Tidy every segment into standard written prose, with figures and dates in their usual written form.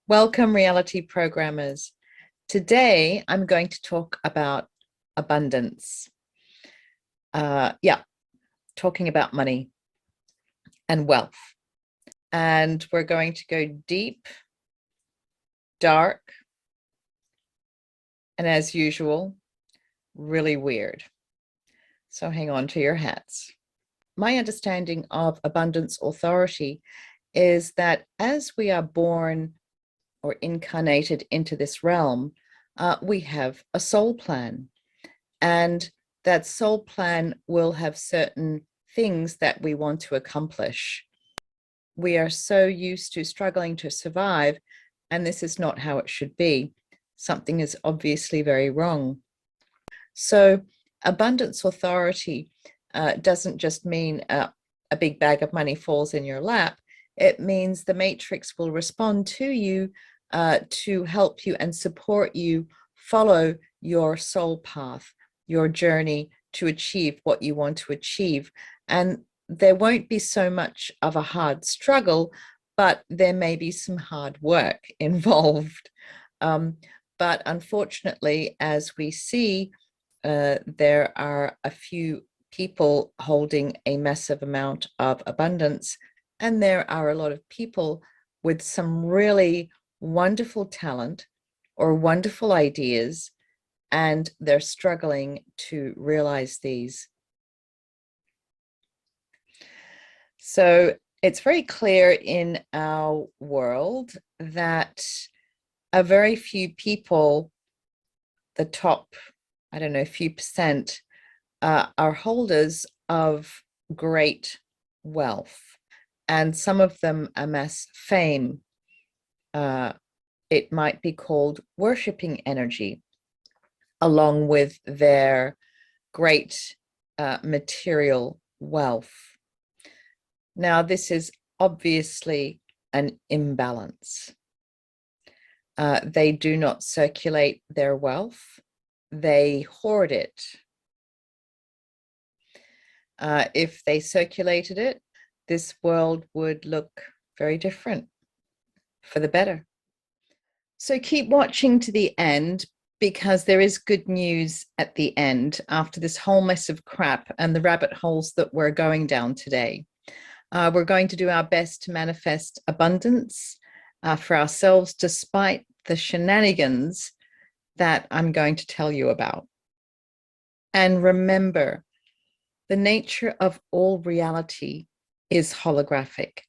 Welcome, reality programmers. Today, I'm going to talk about abundance. Talking about money and wealth. And we're going to go deep, dark, and as usual, really weird. So hang on to your hats. My understanding of abundance authority is that as we are born or incarnated into this realm, we have a soul plan. And that soul plan will have certain things that we want to accomplish. We are so used to struggling to survive, and this is not how it should be. Something is obviously very wrong. So abundance authority doesn't just mean a big bag of money falls in your lap. It means the matrix will respond to you to help you and support you follow your soul path, your journey to achieve what you want to achieve. And there won't be so much of a hard struggle, but there may be some hard work involved. But unfortunately, as we see, there are a few people holding a massive amount of abundance, and there are a lot of people with some really wonderful talent or wonderful ideas, and they're struggling to realize these. So it's very clear in our world that a very few people, the top, I don't know, few percent, are holders of great wealth, and some of them amass fame. It might be called worshiping energy, along with their great material wealth. Now, this is obviously an imbalance. They do not circulate their wealth. They hoard it. If they circulated it, this world would look very different, for the better. So keep watching to the end, because there is good news at the end after this whole mess of crap and the rabbit holes that we're going down today. We're going to do our best to manifest abundance for ourselves, despite the shenanigans that I'm going to tell you about. And remember, the nature of all reality is holographic.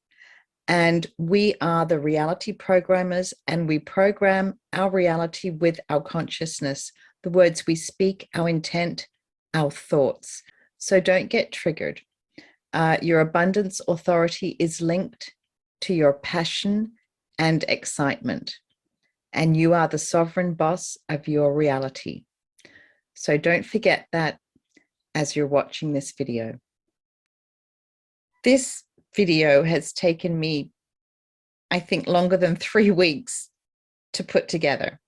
And we are the reality programmers, and we program our reality with our consciousness, the words we speak, our intent, our thoughts. So don't get triggered. Your abundance authority is linked to your passion and excitement, and you are the sovereign boss of your reality. So don't forget that as you're watching this video. This video has taken me, I think, longer than 3 weeks to put together.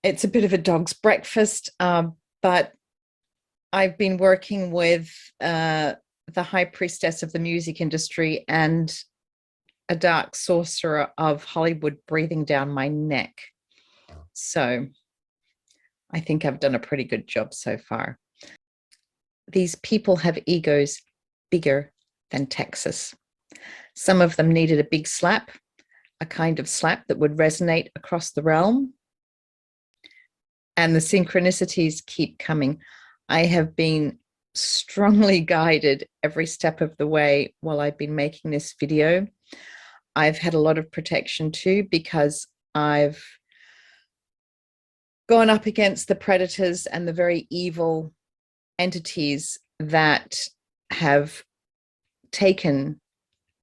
It's a bit of a dog's breakfast, but I've been working with the high priestess of the music industry and a dark sorcerer of Hollywood breathing down my neck. So I think I've done a pretty good job so far. These people have egos bigger than Texas. Some of them needed a big slap, a kind of slap that would resonate across the realm. And the synchronicities keep coming. I have been strongly guided every step of the way while I've been making this video. I've had a lot of protection too, because I've gone up against the predators and the very evil entities that have taken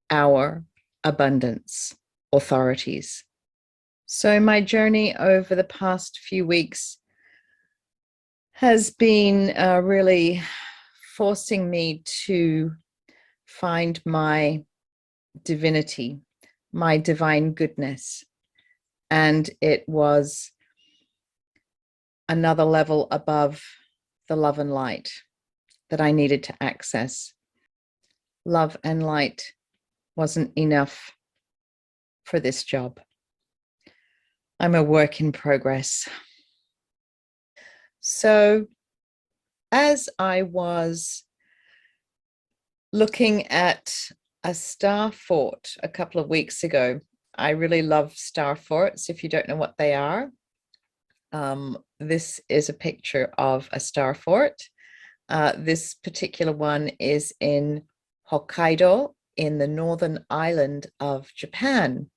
our abundance authorities. So my journey over the past few weeks has been really forcing me to find my divinity, my divine goodness. And it was another level above the love and light that I needed to access. Love and light wasn't enough for this job. I'm a work in progress. So as I was looking at a star fort a couple of weeks ago, I really love star forts. If you don't know what they are, this is a picture of a star fort. This particular one is in Hokkaido in the northern island of Japan.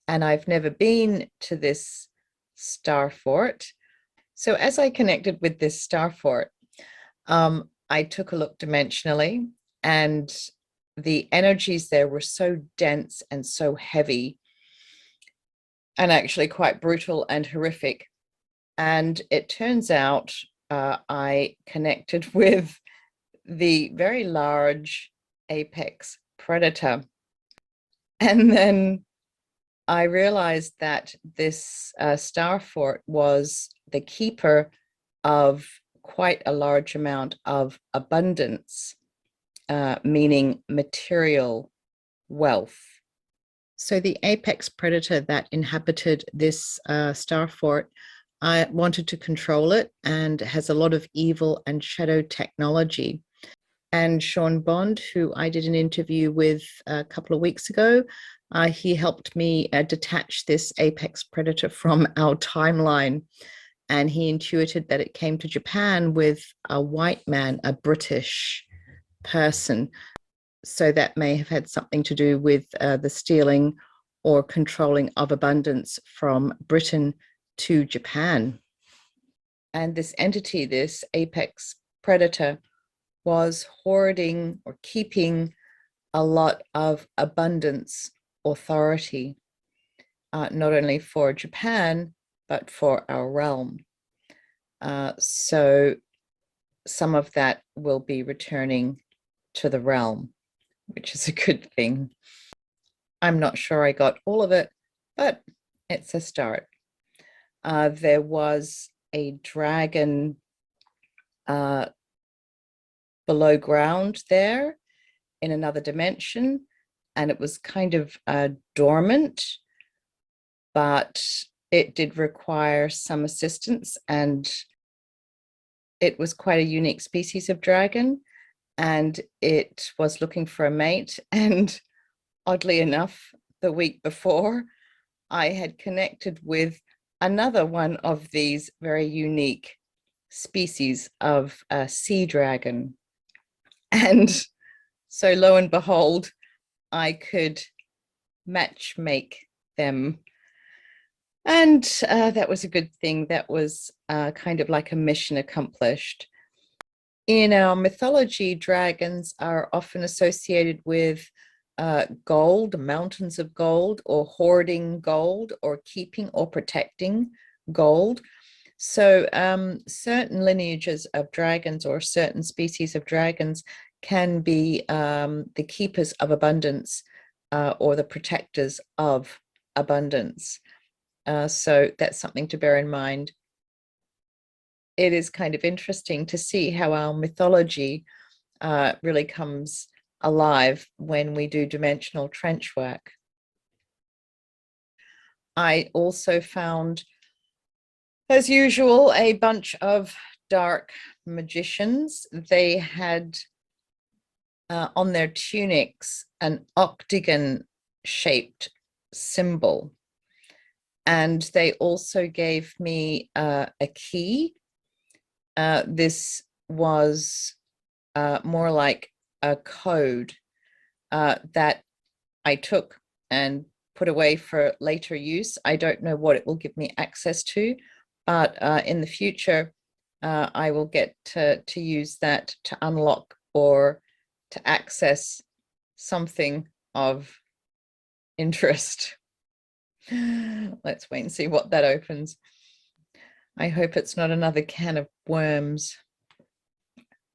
And I've never been to this star fort. So as I connected with this star fort, I took a look dimensionally, and the energies there were so dense and so heavy and actually quite brutal and horrific. And it turns out I connected with the very large apex predator. And then I realized that this star fort was the keeper of quite a large amount of abundance, meaning material wealth. So the apex predator that inhabited this star fort, I wanted to control it, and has a lot of evil and shadow technology. And Sean Bond, who I did an interview with a couple of weeks ago, he helped me detach this apex predator from our timeline. And he intuited that it came to Japan with a white man, a British person. So that may have had something to do with the stealing or controlling of abundance from Britain to Japan. And this entity, this apex predator, was hoarding or keeping a lot of abundance authority, not only for Japan, but for our realm. So some of that will be returning to the realm, which is a good thing. I'm not sure I got all of it, but it's a start. There was a dragon below ground there in another dimension, and it was kind of dormant, but it did require some assistance, and it was quite a unique species of dragon, and it was looking for a mate. And oddly enough, the week before, I had connected with another one of these very unique species of sea dragon. And so lo and behold, I could match make them. And that was a good thing. That was kind of like a mission accomplished. In our mythology, dragons are often associated with gold, mountains of gold, or hoarding gold, or keeping or protecting gold. So certain lineages of dragons or certain species of dragons can be the keepers of abundance or the protectors of abundance. So that's something to bear in mind. It is kind of interesting to see how our mythology really comes alive when we do dimensional trench work. I also found, as usual, a bunch of dark magicians. They had on their tunics an octagon shaped symbol. And they also gave me a key. This was more like a code that I took and put away for later use. I don't know what it will give me access to, but in the future, I will get to use that to unlock or to access something of interest. Let's wait and see what that opens. I hope it's not another can of worms,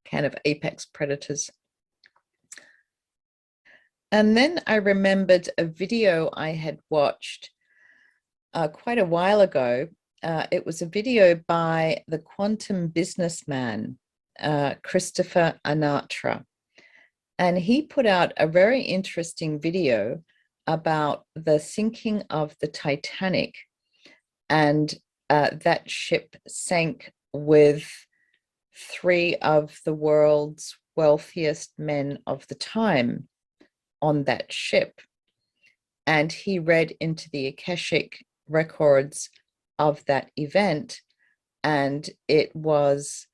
can of apex predators. And then I remembered a video I had watched quite a while ago. It was a video by the quantum businessman, Christopher Anatra. And he put out a very interesting video about the sinking of the Titanic and that ship sank with 3 of the world's wealthiest men of the time on that ship. And he read into the Akashic records of that event, and it was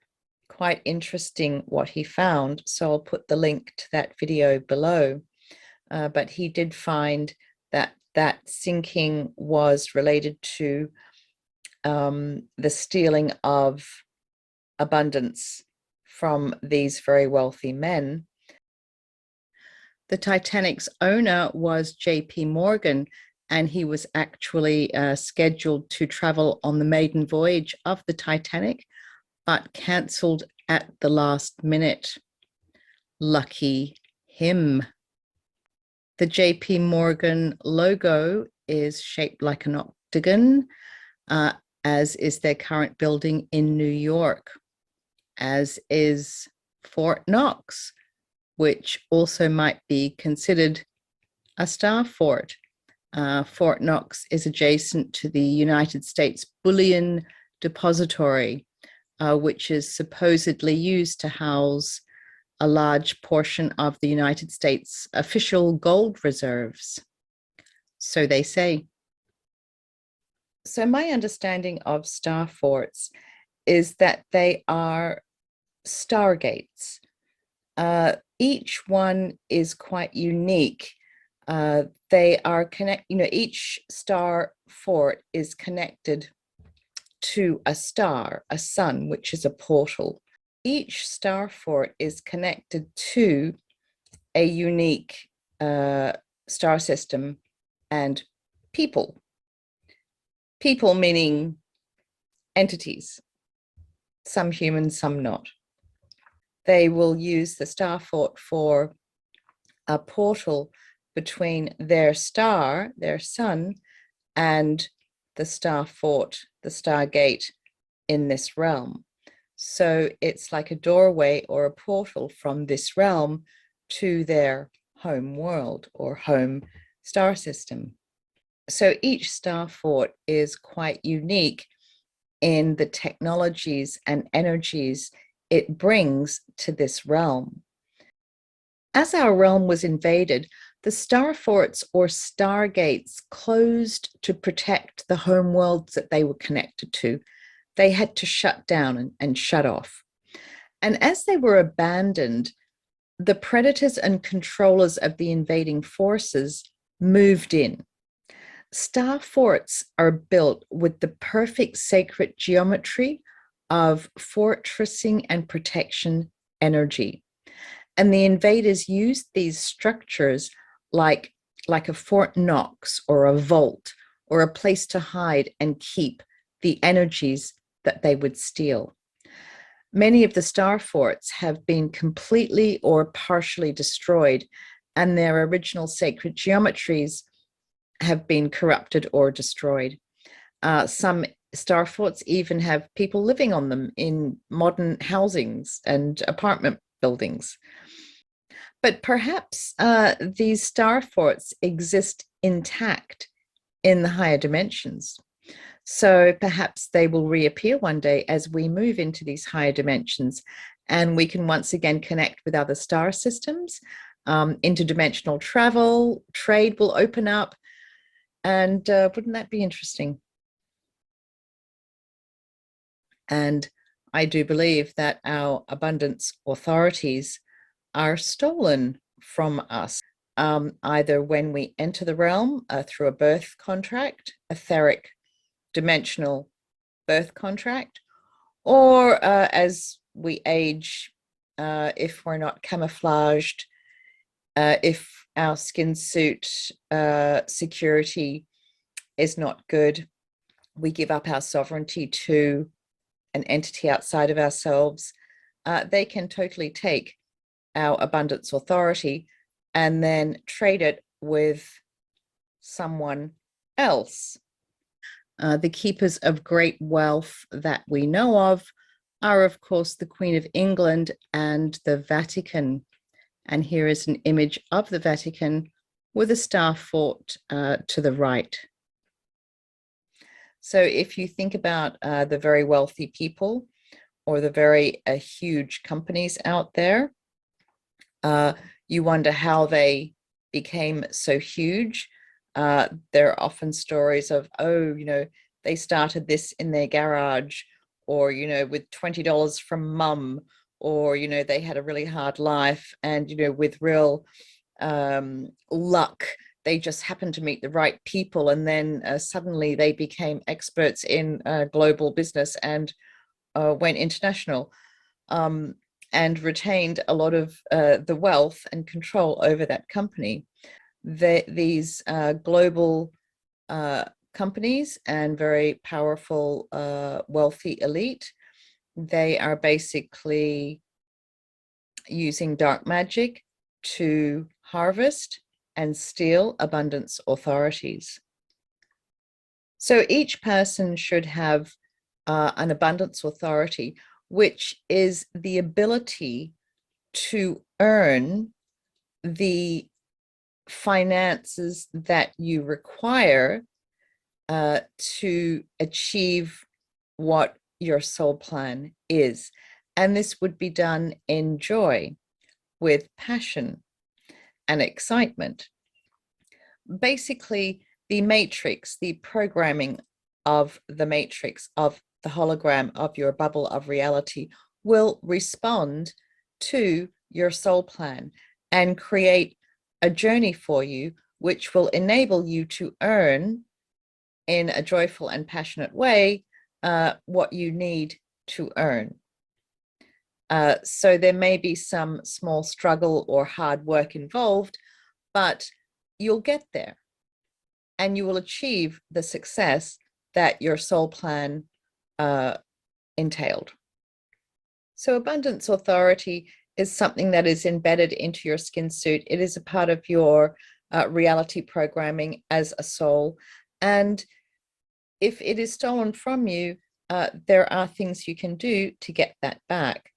quite interesting what he found. So I'll put the link to that video below. But he did find that that sinking was related to the stealing of abundance from these very wealthy men. The Titanic's owner was J.P. Morgan, and he was actually scheduled to travel on the maiden voyage of the Titanic, but cancelled at the last minute. Lucky him. The J.P. Morgan logo is shaped like an octagon, as is their current building in New York, as is Fort Knox, which also might be considered a star fort. Fort Knox is adjacent to the United States Bullion Depository, which is supposedly used to house a large portion of the United States official gold reserves. So they say. So my understanding of star forts is that they are stargates. Each one is quite unique. They are each star fort is connected to a star, a sun, which is a portal. Each star fort is connected to a unique star system and people. People meaning entities, some human, some not. They will use the star fort for a portal between their star, their sun, and the star fort, the stargate in this realm. So it's like a doorway or a portal from this realm to their home world or home star system. So each star fort is quite unique in the technologies and energies it brings to this realm. As our realm was invaded, the star forts or stargates closed to protect the home worlds that they were connected to. They had to shut down and shut off. And as they were abandoned, the predators and controllers of the invading forces moved in. Star forts are built with the perfect sacred geometry of fortressing and protection energy. And the invaders used these structures like a Fort Knox or a vault or a place to hide and keep the energies that they would steal. Many of the star forts have been completely or partially destroyed, and their original sacred geometries have been corrupted or destroyed. Some star forts even have people living on them in modern housings and apartment buildings. But perhaps these star forts exist intact in the higher dimensions. So perhaps they will reappear one day as we move into these higher dimensions, and we can once again connect with other star systems. Interdimensional travel, trade will open up, and wouldn't that be interesting? And I do believe that our abundance authorities are stolen from us, either when we enter the realm through a birth contract, etheric dimensional birth contract, or as we age, if we're not camouflaged, if our skin suit security is not good, we give up our sovereignty to an entity outside of ourselves. They can totally take our abundance authority and then trade it with someone else. The keepers of great wealth that we know of are, of course, the Queen of England and the Vatican. And here is an image of the Vatican with a star fort to the right. So if you think about the very wealthy people or the very huge companies out there, you wonder how they became so huge. There are often stories of, oh, they started this in their garage, or, with $20 from mum, or, they had a really hard life, and, with real luck, they just happened to meet the right people, and then suddenly they became experts in global business and went international, and retained a lot of the wealth and control over that company. These global companies and very powerful, wealthy elite, they are basically using dark magic to harvest and steal abundance authorities. So each person should have an abundance authority, which is the ability to earn the finances that you require to achieve what your soul plan is. And this would be done in joy, with passion and excitement. Basically, the matrix, the programming of the matrix, of the hologram of your bubble of reality, will respond to your soul plan and create a journey for you, which will enable you to earn in a joyful and passionate way what you need to earn. So there may be some small struggle or hard work involved, but you'll get there and you will achieve the success that your soul plan entailed. So abundance authority is something that is embedded into your skin suit. It is a part of your reality programming as a soul. And if it is stolen from you, there are things you can do to get that back.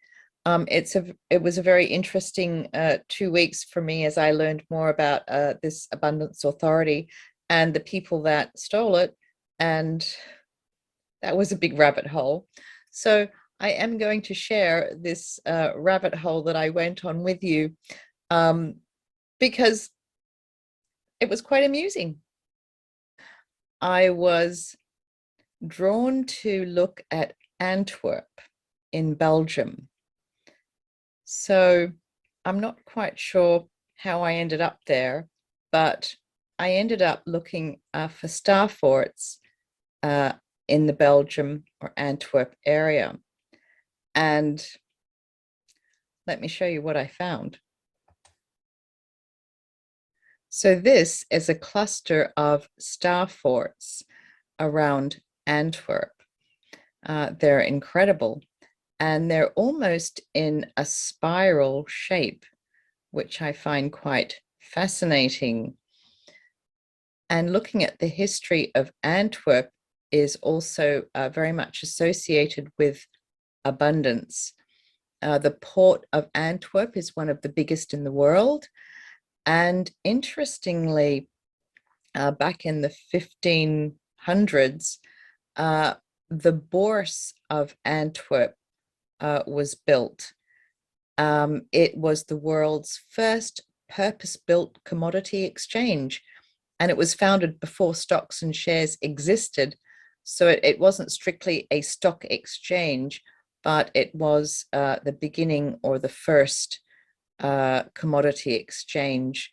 It was a very interesting 2 weeks for me as I learned more about this abundance authority and the people that stole it. And that was a big rabbit hole. So I am going to share this rabbit hole that I went on with you because it was quite amusing. I was drawn to look at Antwerp in Belgium. So I'm not quite sure how I ended up there, but I ended up looking for star forts in the Belgium or Antwerp area. And let me show you what I found. So this is a cluster of star forts around Antwerp. They're incredible, and they're almost in a spiral shape, which I find quite fascinating. And looking at the history of Antwerp is also very much associated with abundance. The port of Antwerp is one of the biggest in the world. And interestingly, back in the 1500s, the Bourse of Antwerp was built. It was the world's first purpose-built commodity exchange, and it was founded before stocks and shares existed. So it wasn't strictly a stock exchange, but it was the beginning or the first commodity exchange.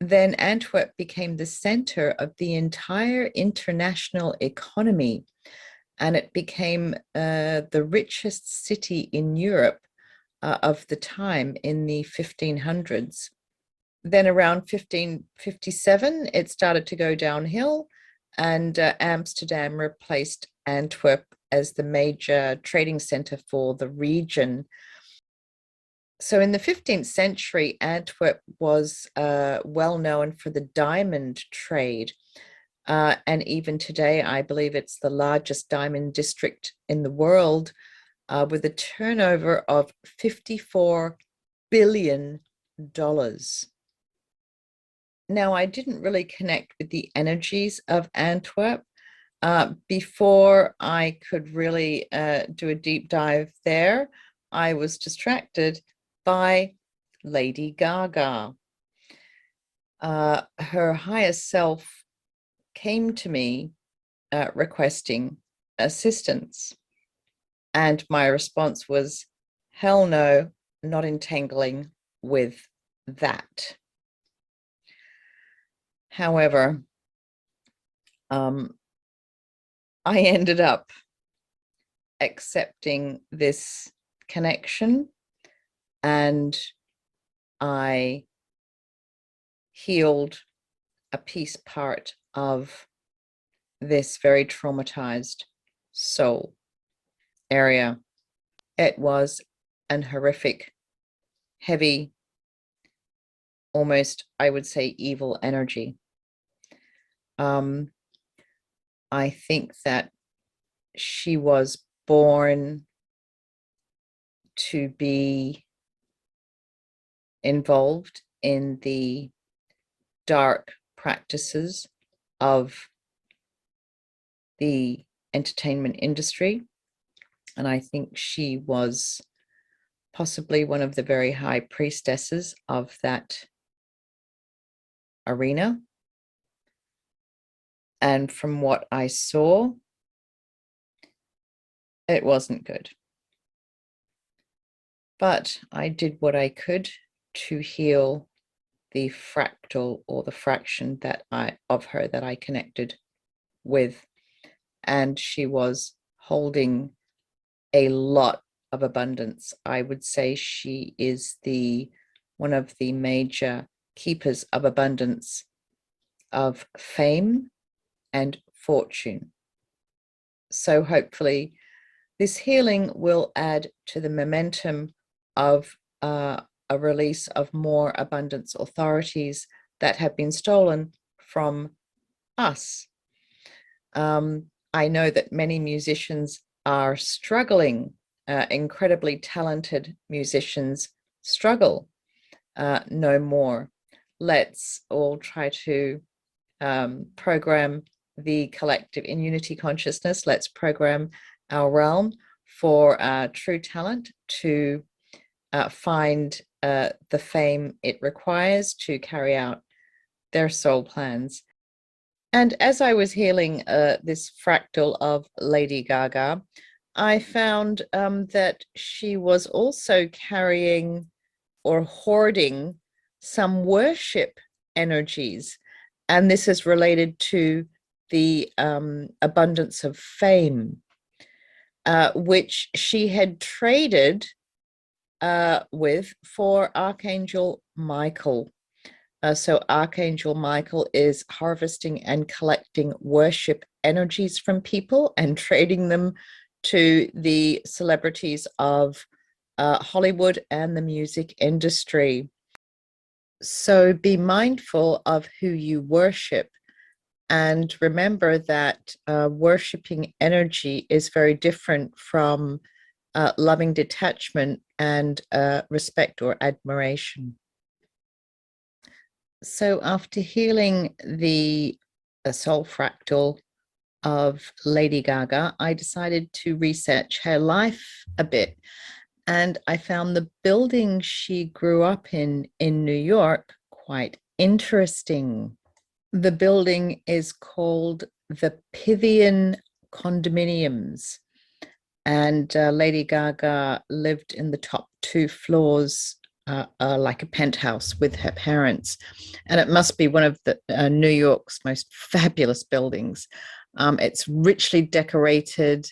Then Antwerp became the center of the entire international economy, and it became the richest city in Europe of the time in the 1500s. Then around 1557, it started to go downhill, and Amsterdam replaced Antwerp as the major trading center for the region. So in the 15th century, Antwerp was well known for the diamond trade. And even today, I believe it's the largest diamond district in the world, with a turnover of $54 billion. Now, I didn't really connect with the energies of Antwerp, Before I could really do a deep dive there, I was distracted by Lady Gaga. Her highest self came to me requesting assistance. And my response was, hell no, not entangling with that. However, I ended up accepting this connection, and I healed a piece part of this very traumatized soul area. It was an horrific, heavy, almost, I would say, evil energy. I think that she was born to be involved in the dark practices of the entertainment industry. And I think she was possibly one of the very high priestesses of that arena. And from what I saw, it wasn't good. But I did what I could to heal the fractal, or the fraction of her that I connected with. And she was holding a lot of abundance. I would say she is one of the major keepers of abundance, of fame and fortune. So hopefully this healing will add to the momentum of a release of more abundance authorities that have been stolen from us. I know that many musicians are struggling, incredibly talented musicians struggle no more. Let's all try to program the collective in unity consciousness. Let's program our realm for true talent to find the fame it requires to carry out their soul plans. And as I was healing this fractal of Lady Gaga, I found that she was also carrying or hoarding some worship energies. And this is related to the abundance of fame, which she had traded with for Archangel Michael. So Archangel Michael is harvesting and collecting worship energies from people and trading them to the celebrities of Hollywood and the music industry. So be mindful of who you worship, and remember that worshiping energy is very different from loving detachment and respect or admiration. So after healing the soul fractal of Lady Gaga, I decided to research her life a bit. And I found the building she grew up in New York quite interesting. The building is called the Pythian Condominiums. And Lady Gaga lived in the top 2 floors, like a penthouse with her parents. And it must be one of the New York's most fabulous buildings. It's richly decorated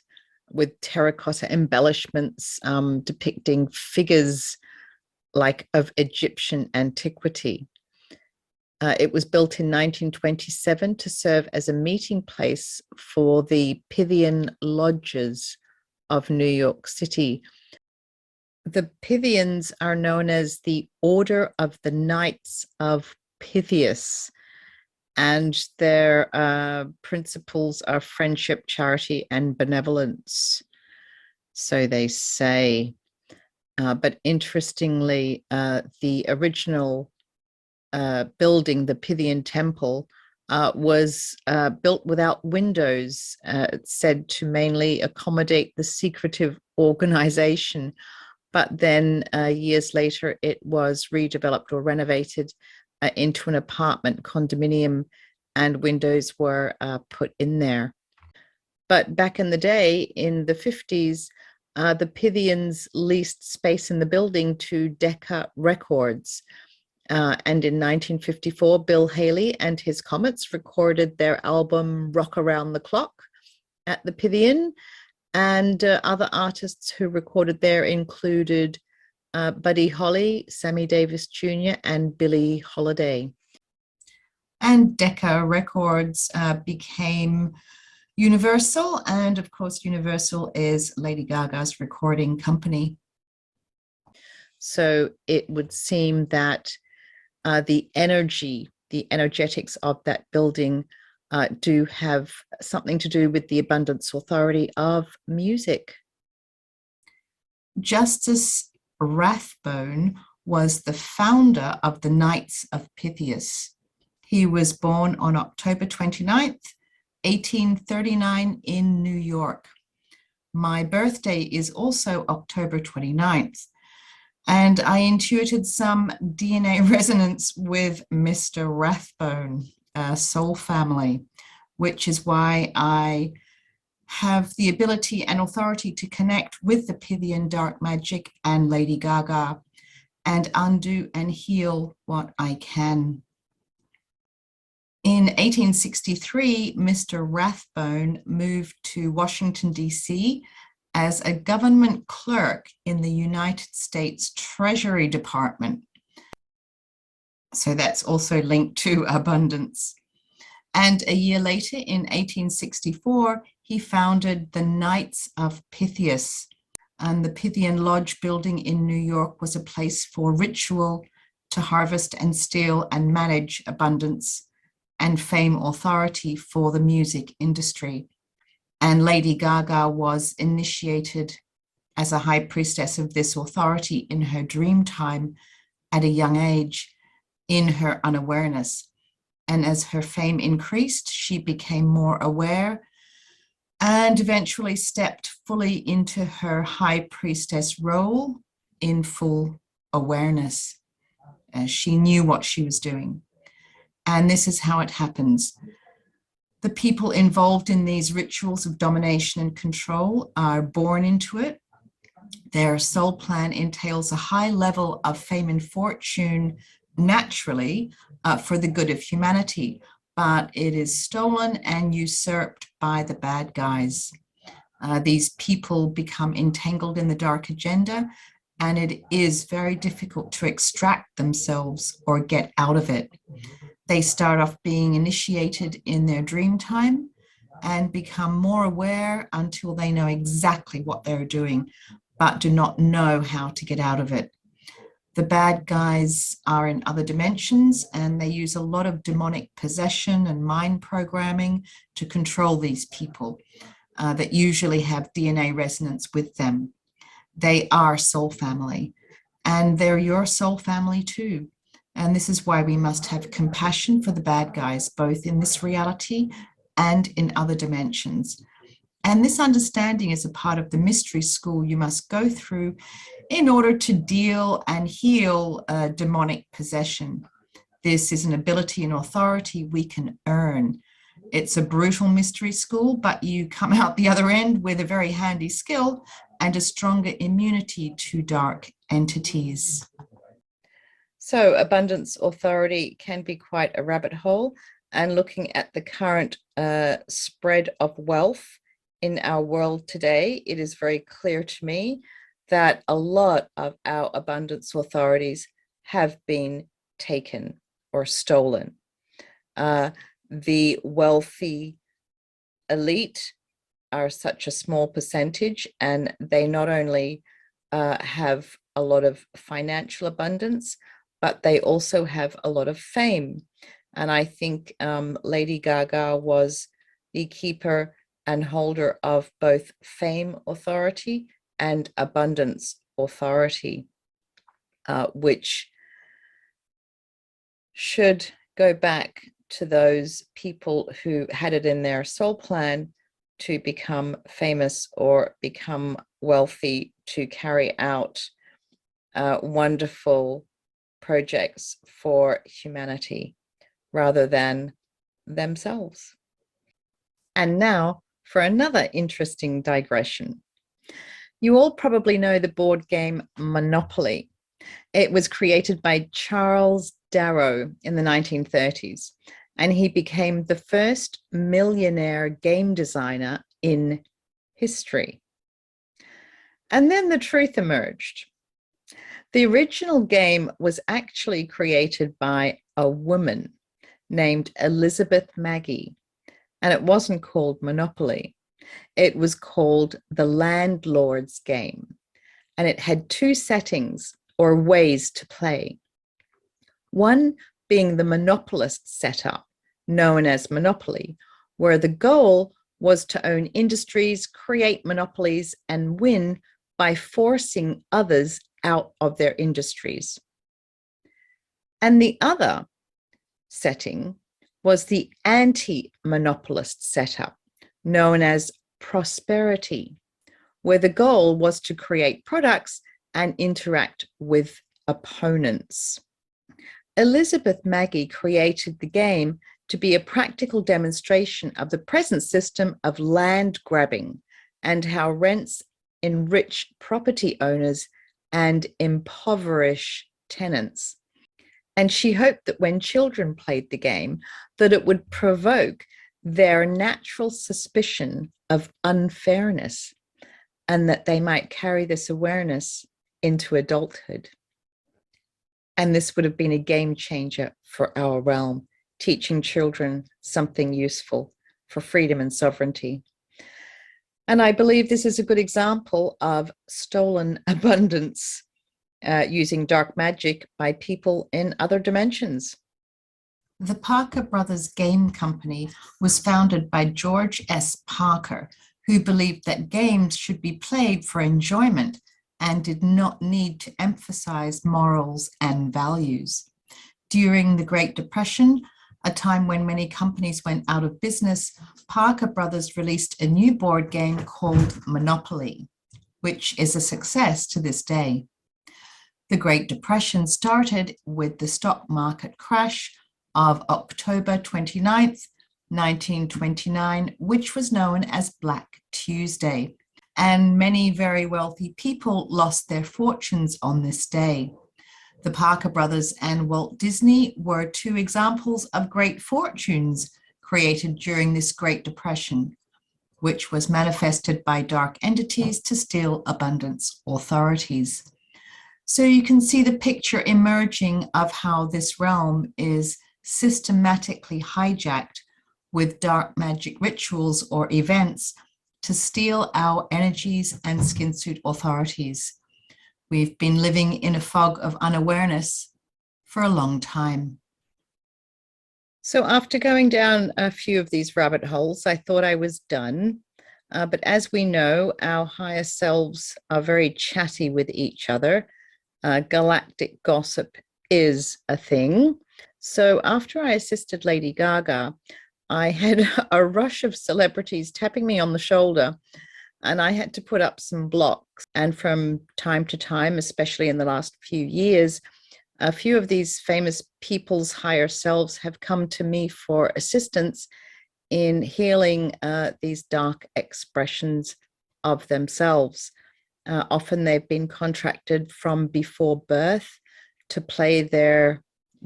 with terracotta embellishments depicting figures like of Egyptian antiquity. It was built in 1927 to serve as a meeting place for the Pythian lodges of New York City. The Pythians are known as the Order of the Knights of Pythias, and their principles are friendship, charity, and benevolence, so they say. But interestingly, the original building, the Pythian temple, was built without windows, said to mainly accommodate the secretive organization. But then years later, it was redeveloped or renovated into an apartment condominium, and windows were put in there. But back in the day, in the 50s, the Pythians leased space in the building to Decca Records. And in 1954, Bill Haley and his Comets recorded their album Rock Around the Clock at the Pythian. And other artists who recorded there included Buddy Holly, Sammy Davis Jr., and Billie Holiday. And Decca Records became Universal, and of course Universal is Lady Gaga's recording company. So it would seem that the energetics of that building do have something to do with the abundance authority of music. Justice Rathbone was the founder of the Knights of Pythias. He was born on October 29th, 1839 in New York. My birthday is also October 29th. And I intuited some DNA resonance with Mr. Rathbone, soul family, which is why I have the ability and authority to connect with the Pythian dark magic and Lady Gaga and undo and heal what I can. In 1863, Mr. Rathbone moved to Washington, D.C. as a government clerk in the United States Treasury Department. So that's also linked to abundance. And a year later, in 1864, he founded the Knights of Pythias. And the Pythian Lodge building in New York was a place for ritual to harvest and steal and manage abundance and fame authority for the music industry. And Lady Gaga was initiated as a high priestess of this authority in her dream time at a young age, in her unawareness. And as her fame increased, she became more aware and eventually stepped fully into her high priestess role in full awareness. She knew what she was doing. And this is how it happens. The people involved in these rituals of domination and control are born into it. Their soul plan entails a high level of fame and fortune naturally for the good of humanity, but it is stolen and usurped by the bad guys. These people become entangled in the dark agenda, and it is very difficult to extract themselves or get out of it. They start off being initiated in their dream time and become more aware until they know exactly what they're doing, but do not know how to get out of it. The bad guys are in other dimensions, and they use a lot of demonic possession and mind programming to control these people that usually have DNA resonance with them. They are soul family, and they're your soul family too. And this is why we must have compassion for the bad guys, both in this reality and in other dimensions. And this understanding is a part of the mystery school you must go through in order to deal and heal demonic possession. This is an ability and authority we can earn. It's a brutal mystery school, but you come out the other end with a very handy skill and a stronger immunity to dark entities. So abundance authority can be quite a rabbit hole, and looking at the current spread of wealth in our world today, it is very clear to me that a lot of our abundance authorities have been taken or stolen. The wealthy elite are such a small percentage, and they not only have a lot of financial abundance, but they also have a lot of fame. And I think Lady Gaga was the keeper and holder of both fame authority and abundance authority, which should go back to those people who had it in their soul plan to become famous or become wealthy, to carry out wonderful projects for humanity rather than themselves. And now for another interesting digression. You all probably know the board game Monopoly. It was created by Charles Darrow in the 1930s, and he became the first millionaire game designer in history. And then the truth emerged. The original game was actually created by a woman named Elizabeth Maggie, and it wasn't called Monopoly. It was called the Landlord's Game, and it had two settings or ways to play. One being the monopolist setup, known as Monopoly, where the goal was to own industries, create monopolies, and win by forcing others out of their industries. And the other setting was the anti-monopolist setup, known as prosperity, where the goal was to create products and interact with opponents. Elizabeth Maggie created the game to be a practical demonstration of the present system of land grabbing and how rents enrich property owners and impoverish tenants. And she hoped that when children played the game, that it would provoke their natural suspicion of unfairness and that they might carry this awareness into adulthood. And this would have been a game changer for our realm, teaching children something useful for freedom and sovereignty. And I believe this is a good example of stolen abundance using dark magic by people in other dimensions. The Parker Brothers Game Company was founded by George S. Parker, who believed that games should be played for enjoyment and did not need to emphasize morals and values. During the Great Depression, a time when many companies went out of business, Parker Brothers released a new board game called Monopoly, which is a success to this day. The Great Depression started with the stock market crash of October 29th, 1929, which was known as Black Tuesday, and many very wealthy people lost their fortunes on this day. The Parker Brothers and Walt Disney were two examples of great fortunes created during this Great Depression, which was manifested by dark entities to steal abundance authorities. So you can see the picture emerging of how this realm is systematically hijacked with dark magic rituals or events to steal our energies and SKINSUIT authorities. We've been living in a fog of unawareness for a long time. So after going down a few of these rabbit holes, I thought I was done. But as we know, our higher selves are very chatty with each other. Galactic gossip is a thing. So after I assisted Lady Gaga, I had a rush of celebrities tapping me on the shoulder, and I had to put up some blocks. And from time to time, especially in the last few years, a few of these famous people's higher selves have come to me for assistance in healing these dark expressions of themselves. Often they've been contracted from before birth to play their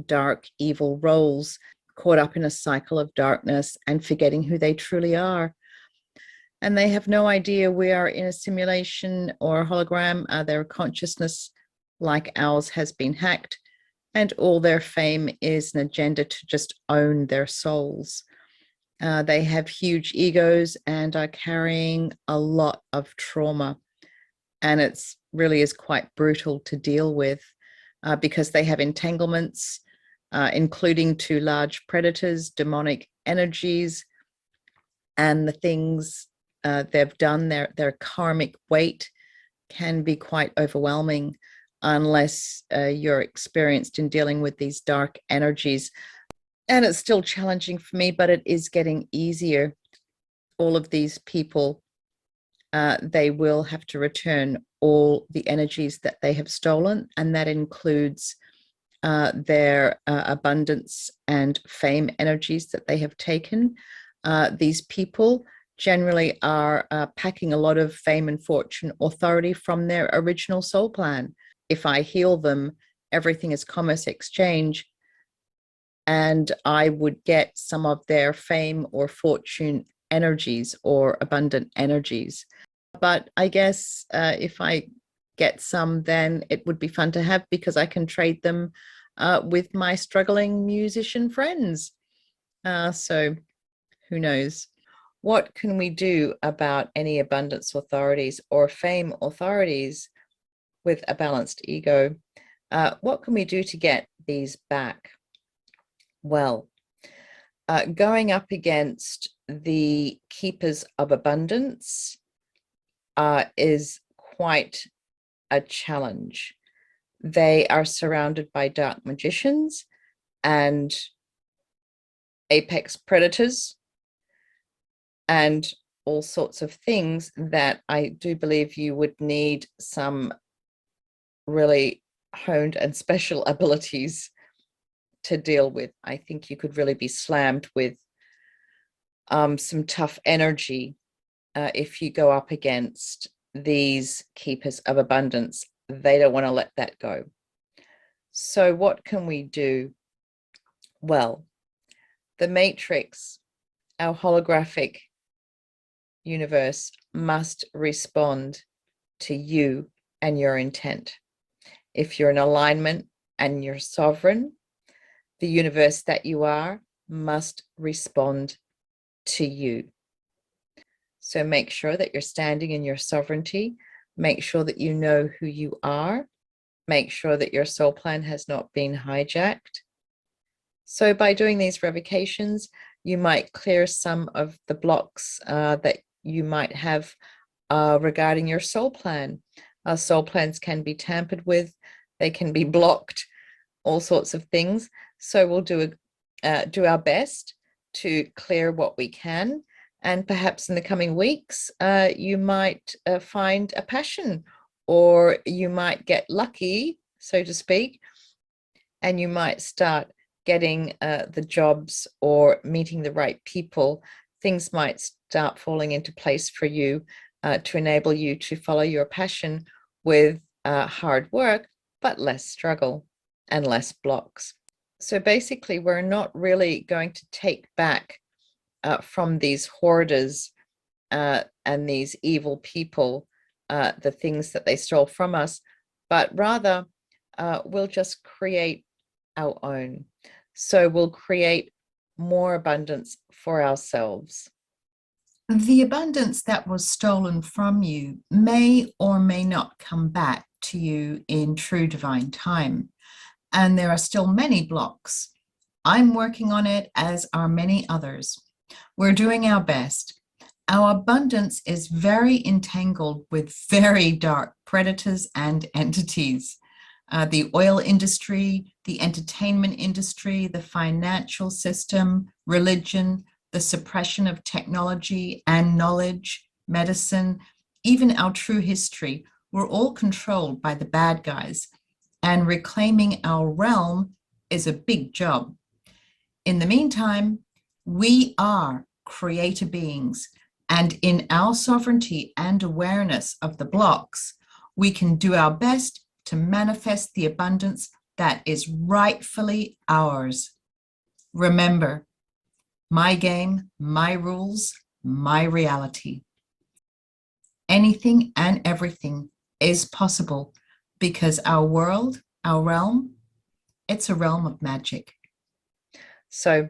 dark, evil roles, caught up in a cycle of darkness and forgetting who they truly are. And they have no idea we are in a simulation or a hologram. Their consciousness, like ours, has been hacked, and all their fame is an agenda to just own their souls. They have huge egos and are carrying a lot of trauma. And it's really is quite brutal to deal with because they have entanglements, including two large predators, demonic energies, and the things they've done, their karmic weight can be quite overwhelming unless you're experienced in dealing with these dark energies. And it's still challenging for me, but it is getting easier. All of these people, they will have to return all the energies that they have stolen, and that includes their abundance and fame energies that they have taken. These people generally are packing a lot of fame and fortune authority from their original soul plan. If I heal them, everything is commerce exchange, and I would get some of their fame or fortune energies or abundant energies. But I guess if I get some, then it would be fun to have, because I can trade them with my struggling musician friends. So who knows? What can we do about any abundance authorities or fame authorities with a balanced ego? What can we do to get these back? Well, going up against the keepers of abundance is quite a challenge. They are surrounded by dark magicians and apex predators and all sorts of things that I do believe you would need some really honed and special abilities to deal with. I think you could really be slammed with some tough energy if you go up against these keepers of abundance. They don't want to let that go. So what can we do? Well, the matrix, our holographic universe, must respond to you and your intent. If you're in alignment and you're sovereign, the universe that you are must respond to you. So make sure that you're standing in your sovereignty. Make sure that you know who you are. Make sure that your soul plan has not been hijacked. So by doing these revocations, you might clear some of the blocks that you might have regarding your soul plan. Soul plans can be tampered with. They can be blocked, all sorts of things. So we'll do our best to clear what we can. And perhaps in the coming weeks, you might find a passion, or you might get lucky, so to speak, and you might start getting the jobs or meeting the right people. Things might start falling into place for you to enable you to follow your passion with hard work, but less struggle and less blocks. So basically, we're not really going to take back from these hoarders and these evil people the things that they stole from us, but rather we'll just create our own. So we'll create more abundance for ourselves. The abundance that was stolen from you may or may not come back to you in true divine time. And there are still many blocks. I'm working on it, as are many others. We're doing our best. Our abundance is very entangled with very dark predators and entities. The oil industry, the entertainment industry, the financial system, religion, the suppression of technology and knowledge, medicine, even our true history, were all controlled by the bad guys. And reclaiming our realm is a big job. In the meantime, we are creator beings, and in our sovereignty and awareness of the blocks, we can do our best to manifest the abundance that is rightfully ours. Remember, my game, my rules, my reality. Anything and everything is possible, because our world, our realm, it's a realm of magic. So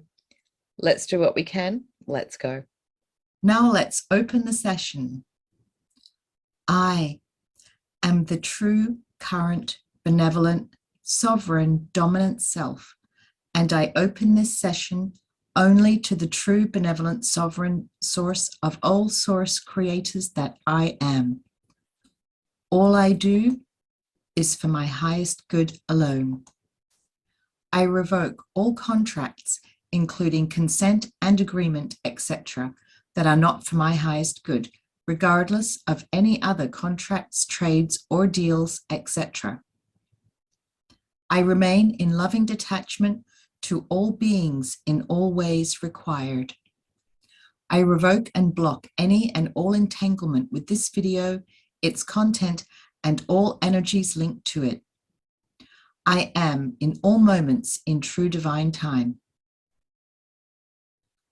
let's do what we can. Let's go. Now let's open the session. I am the true, current, benevolent, sovereign, dominant self, and I open this session only to the true, benevolent, sovereign source of all source creators that I am. All I do is for my highest good alone. I revoke all contracts including consent and agreement, etc., that are not for my highest good, regardless of any other contracts, trades, or deals, etc. I remain in loving detachment to all beings in all ways required. I revoke and block any and all entanglement with this video, its content, and all energies linked to it. I am in all moments in true divine time.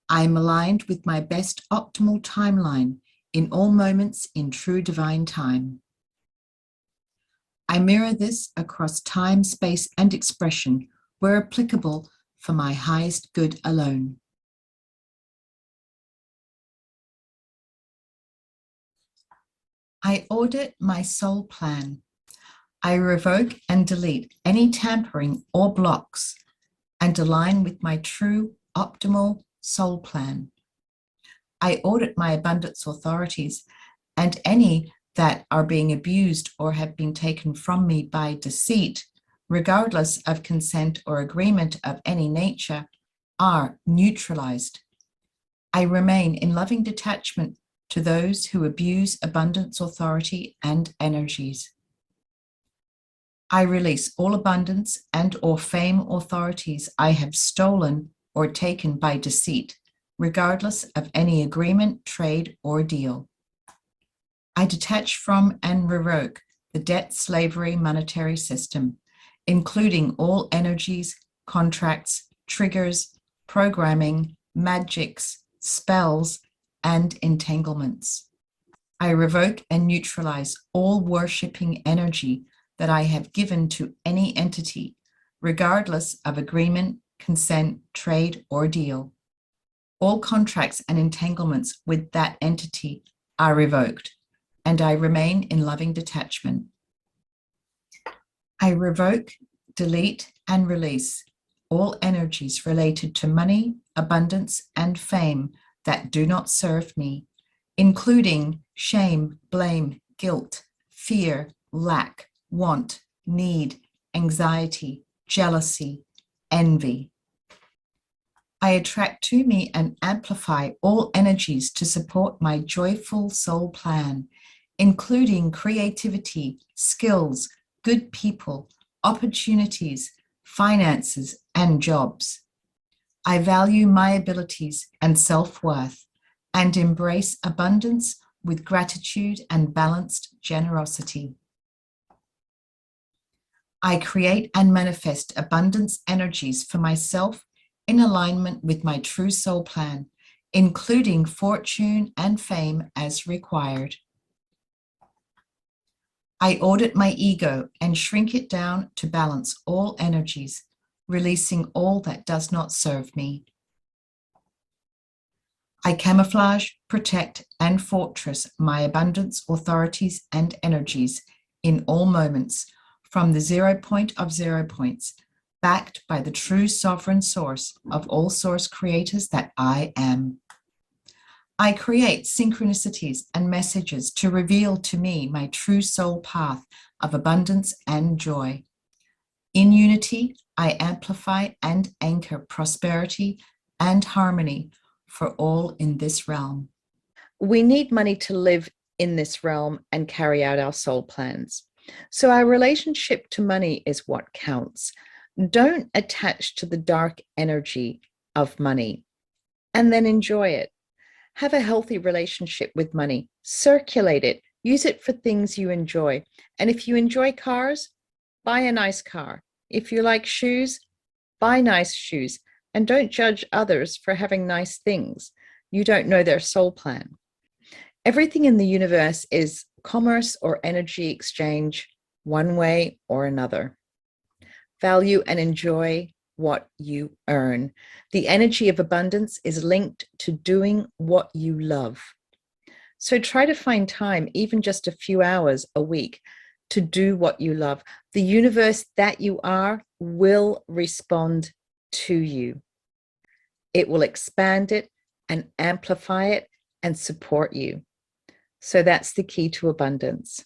I am aligned with my best optimal timeline in all moments in true divine time. I mirror this across time, space, and expression where applicable for my highest good alone. I audit my soul plan. I revoke and delete any tampering or blocks and align with my true optimal soul plan. I audit my abundance authorities and any that are being abused or have been taken from me by deceit, regardless of consent or agreement of any nature, are neutralized. I remain in loving detachment to those who abuse abundance authority and energies. I release all abundance and or fame authorities I have stolen or taken by deceit, regardless of any agreement, trade, or deal. I detach from and revoke the debt slavery monetary system, including all energies, contracts, triggers, programming, magics, spells, and entanglements. I revoke and neutralize all worshipping energy that I have given to any entity, regardless of agreement, consent, trade, or deal. All contracts and entanglements with that entity are revoked, and I remain in loving detachment. I revoke, delete, and release all energies related to money, abundance, and fame that do not serve me, including shame, blame, guilt, fear, lack, want, need, anxiety, jealousy, envy. I attract to me and amplify all energies to support my joyful soul plan, including creativity, skills, good people, opportunities, finances, and jobs. I value my abilities and self-worth and embrace abundance with gratitude and balanced generosity. I create and manifest abundance energies for myself in alignment with my true soul plan, including fortune and fame as required. I audit my ego and shrink it down to balance all energies, releasing all that does not serve me. I camouflage, protect, and fortress my abundance, authorities, and energies in all moments, from the 0 point of 0 points, backed by the true sovereign source of all source creators that I am. I create synchronicities and messages to reveal to me my true soul path of abundance and joy. In unity, I amplify and anchor prosperity and harmony for all in this realm. We need money to live in this realm and carry out our soul plans. So our relationship to money is what counts. Don't attach to the dark energy of money and then enjoy it. Have a healthy relationship with money. Circulate it. Use it for things you enjoy. And if you enjoy cars, buy a nice car. If you like shoes, buy nice shoes. And don't judge others for having nice things. You don't know their soul plan. Everything in the universe is commerce or energy exchange, one way or another. Value and enjoy what you earn. The energy of abundance is linked to doing what you love. So try to find time, even just a few hours a week, to do what you love. The universe that you are will respond to you. It will expand it and amplify it and support you. So that's the key to abundance.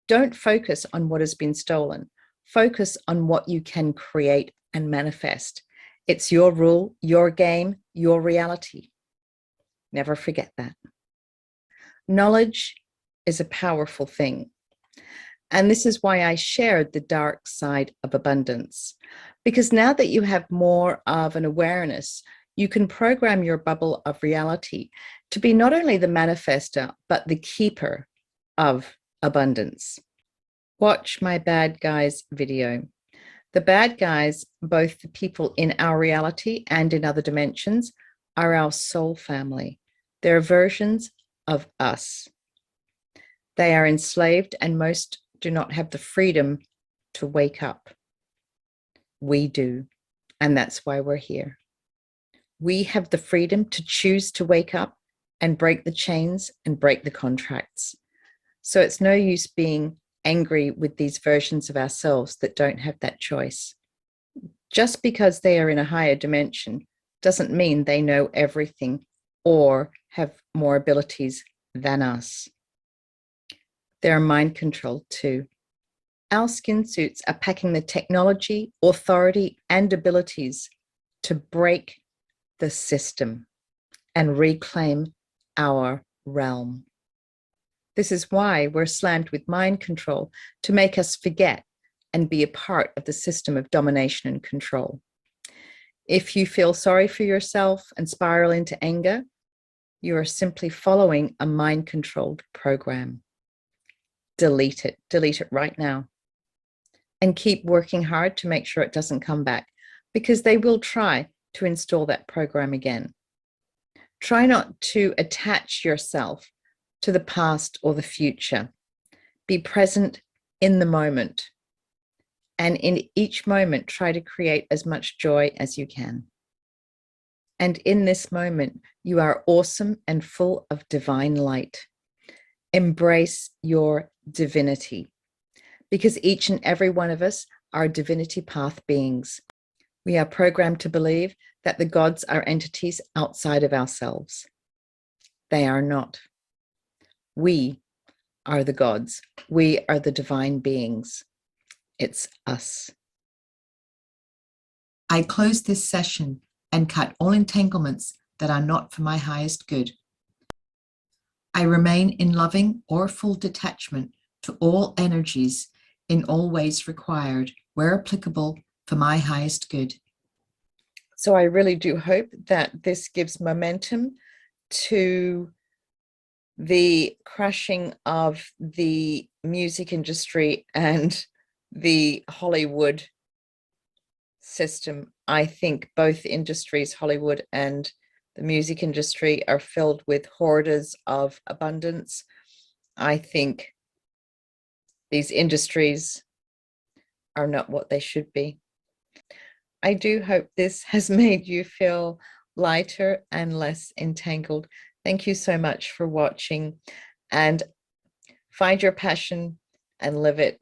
Don't focus on what has been stolen. Focus on what you can create and manifest. It's your rule, your game, your reality. Never forget that. Knowledge is a powerful thing. And this is why I shared the dark side of abundance. Because now that you have more of an awareness, you can program your bubble of reality to be not only the manifester, but the keeper of abundance. Watch my bad guys video. The bad guys, both the people in our reality and in other dimensions, are our soul family. They're versions of us. They are enslaved, and most do not have the freedom to wake up. We do, and that's why we're here. We have the freedom to choose to wake up and break the chains and break the contracts. So it's no use being angry with these versions of ourselves that don't have that choice. Just because they are in a higher dimension doesn't mean they know everything or have more abilities than us. They're mind controlled too. Our skin suits are packing the technology, authority, and abilities to break the system and reclaim our realm. This is why we're slammed with mind control, to make us forget and be a part of the system of domination and control. If you feel sorry for yourself and spiral into anger, you are simply following a mind-controlled program. Delete it right now. And keep working hard to make sure it doesn't come back, because they will try to install that program again. Try not to attach yourself to the past or the future. Be present in the moment. And in each moment, try to create as much joy as you can. And in this moment, you are awesome and full of divine light. Embrace your divinity, because each and every one of us are divinity path beings. We are programmed to believe that the gods are entities outside of ourselves. They are not. We are the gods. We are the divine beings. It's us. I close this session and cut all entanglements that are not for my highest good. I remain in loving or full detachment to all energies in all ways required, where applicable, for my highest good. So I really do hope that this gives momentum to the crushing of the music industry and the Hollywood system. I think both industries, Hollywood and the music industry, are filled with hoarders of abundance. I think these industries are not what they should be. I do hope this has made you feel lighter and less entangled. Thank you so much for watching, and find your passion and live it.